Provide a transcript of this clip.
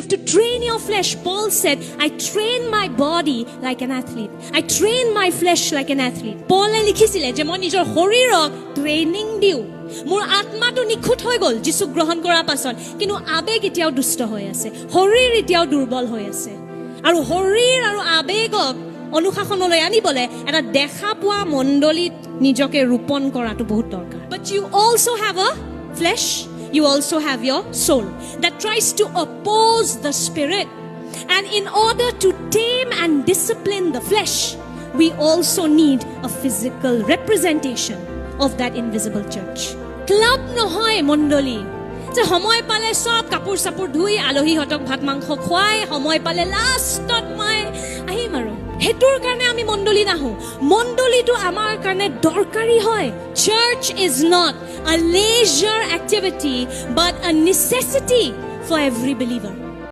have to train your flesh. Paul said, I train my body like an athlete. I train my flesh like an athlete. Paul লিখিছিলে যে মই নিজৰ শৰীৰক training দিও। মোৰ আত্মাটো নিখুঁত হৈ গ'ল যিছু গ্ৰহণ কৰাৰ পাছত, কিন্তু আবেগ এতিয়াও দুষ্ট হৈ আছে, শৰীৰ এতিয়াও দুৰ্বল হৈ আছে। আৰু শৰীৰ আৰু আবেগক অনুশাসনলৈ আনিবলৈ এটা দেখা পোৱা মণ্ডলীত নিজকে ৰোপণ কৰাটো বহুত দৰকাৰ। But you also have a flesh, you also have your soul that tries to oppose the spirit. And in order to tame and discipline the flesh, we also need a physical representation of that invisible church. Club নহয় মণ্ডলী যে সময় পালে সব কাপোৰ চাপোৰ ধুই আলহীহঁতক ভাত মাংস খুৱাই সময় পালে লাষ্টত মই আহিম আৰু হেতুৰ কাৰণে আমি মণ্ডলী নাহো। মণ্ডলীটো আমাৰ কাৰণে দৰকাৰী হয়। Church is not a leisure activity but a necessity for every believer.